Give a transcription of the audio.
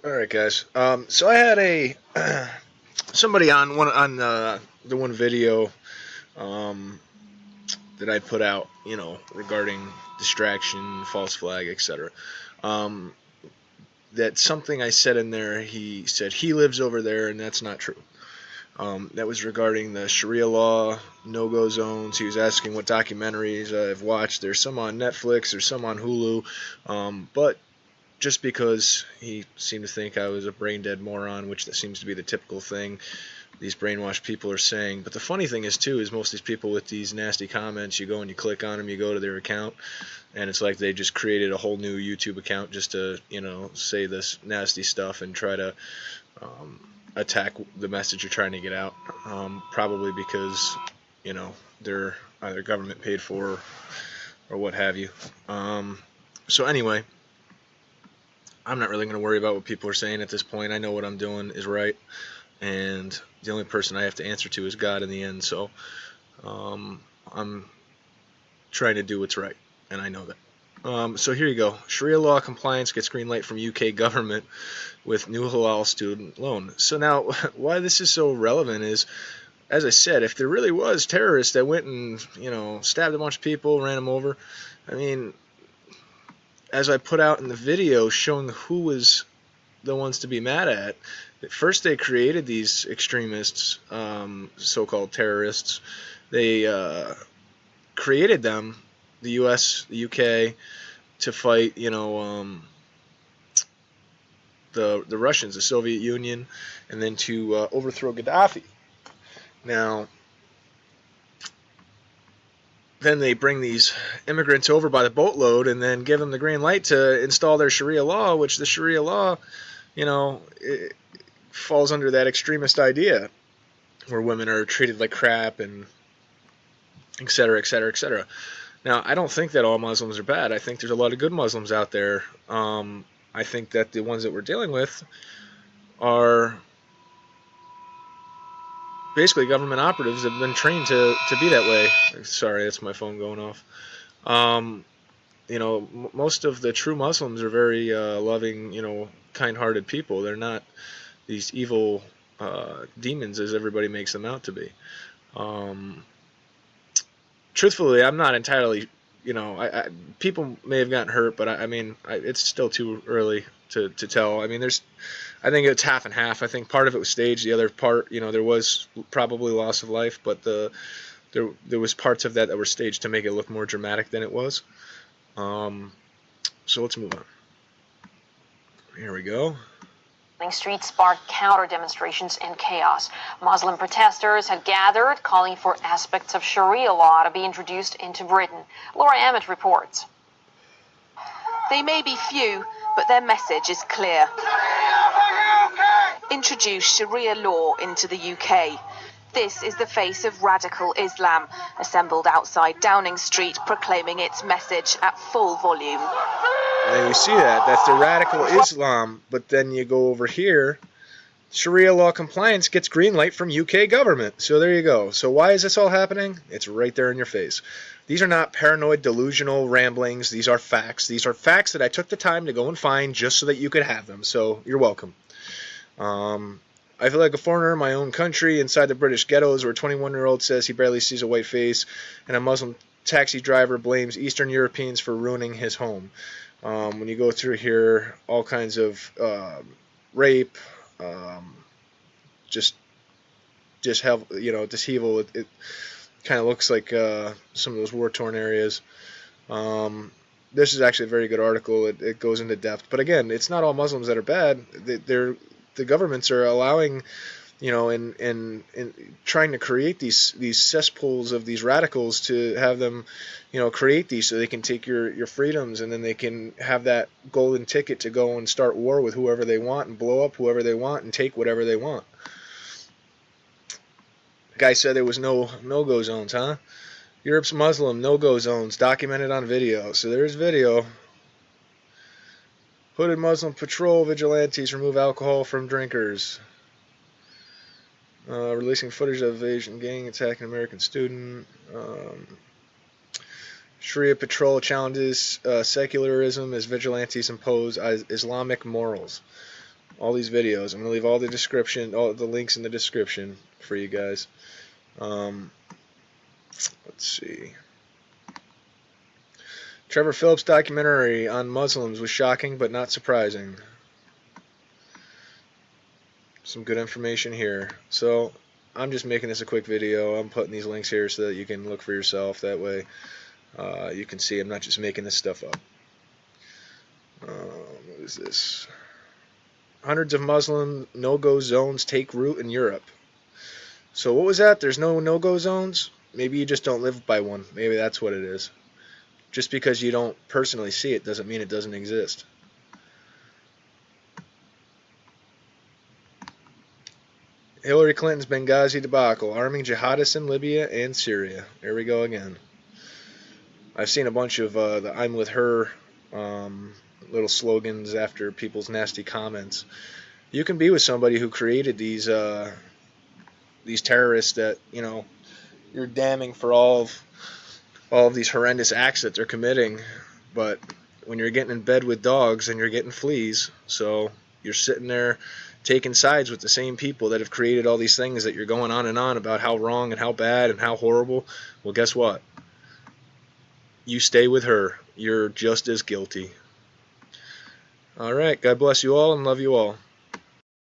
All right, guys. So I had a somebody on the one video um, that I put out, regarding distraction, false flag, etc. Um, that something I said in there. He said he lives over there, and that's not true. That was regarding the Sharia law, no-go zones. He was asking what documentaries I've watched. There's some on Netflix, there's some on Hulu, but just because he seemed to think I was a brain-dead moron, which that seems to be the typical thing these brainwashed people are saying. But the funny thing is, too, is most of these people with these nasty comments, you go and you click on them, you go to their account, and it's like they just created a whole new YouTube account just to, say this nasty stuff and try to attack the message you're trying to get out. Probably because, they're either government paid for or what have you. So anyway, I'm not really going to worry about what people are saying at this point. I know what I'm doing is right, and the only person I have to answer to is God in the end. So I'm trying to do what's right, and I know that. So here you go. Sharia law compliance gets green light from UK government with new halal student loan. So now, why this is so relevant is, as I said, if there really was terrorists that went and stabbed a bunch of people, ran them over, I mean, as I put out in the video showing who was the ones to be mad at, first they created these extremists, so-called terrorists. They created them, the U.S., the U.K., to fight, the Russians, the Soviet Union, and then to overthrow Gaddafi. Now, then they bring these immigrants over by the boatload and then give them the green light to install their Sharia law, which the Sharia law, it falls under that extremist idea where women are treated like crap and et cetera, et cetera, et cetera. Now, I don't think that all Muslims are bad. I think there's a lot of good Muslims out there. I think that the ones that we're dealing with are basically government operatives that have been trained to be that way. Sorry, that's my phone going off. Most of the true Muslims are very loving, kind-hearted people. They're not these evil demons as everybody makes them out to be. Truthfully, I'm not entirely, people may have gotten hurt, but it's still too early to tell. I think it's half and half. I think part of it was staged. The other part, there was probably loss of life, but there was parts of that were staged to make it look more dramatic than it was. So let's move on. Here we go. Street sparked counter demonstrations and chaos. Muslim protesters had gathered, calling for aspects of Sharia law to be introduced into Britain. Laura Emmett reports. They may be few, but their message is clear. Introduce Sharia law into the UK. This is the face of radical Islam, assembled outside Downing Street, proclaiming its message at full volume. And you see that's the radical Islam, but then you go over here, Sharia law compliance gets green light from UK government. So there you go. So why is this all happening? It's right there in your face. These are not paranoid, delusional ramblings. These are facts. These are facts that I took the time to go and find just so that you could have them. So you're welcome. I feel like a foreigner in my own country, inside the British ghettos, where a 21-year-old says he barely sees a white face, and a Muslim taxi driver blames Eastern Europeans for ruining his home. When you go through here, all kinds of rape, just have, this evil. It kind of looks like some of those war-torn areas. This is actually a very good article. It goes into depth. But again, it's not all Muslims that are bad. The governments are allowing, and trying to create these cesspools of these radicals to have them, create these so they can take your freedoms, and then they can have that golden ticket to go and start war with whoever they want and blow up whoever they want and take whatever they want. The guy said there was no-go zones, huh? Europe's Muslim no-go zones documented on video. So there's video. Hooded Muslim patrol vigilantes remove alcohol from drinkers. Releasing footage of Asian gang attacking American student. Sharia patrol challenges secularism as vigilantes impose Islamic morals. all these videos. I'm going to leave all the links in the description for you guys. Let's see. Trevor Phillips' documentary on Muslims was shocking but not surprising. Some good information here. So I'm just making this a quick video. I'm putting these links here so that you can look for yourself. That way you can see I'm not just making this stuff up. What is this? Hundreds of Muslim no-go zones take root in Europe. So what was that? There's no no-go zones? Maybe you just don't live by one. Maybe that's what it is. Just because you don't personally see it doesn't mean it doesn't exist. Hillary Clinton's Benghazi debacle, arming jihadists in Libya and Syria. There we go again. I've seen a bunch of the I'm with her little slogans after people's nasty comments. You can be with somebody who created these terrorists that, you know, you're damning for all of these horrendous acts that they're committing, but when you're getting in bed with dogs and you're getting fleas, so you're sitting there taking sides with the same people that have created all these things that you're going on and on about how wrong and how bad and how horrible. Well, guess what? You stay with her. You're just as guilty. All right. God bless you all and love you all.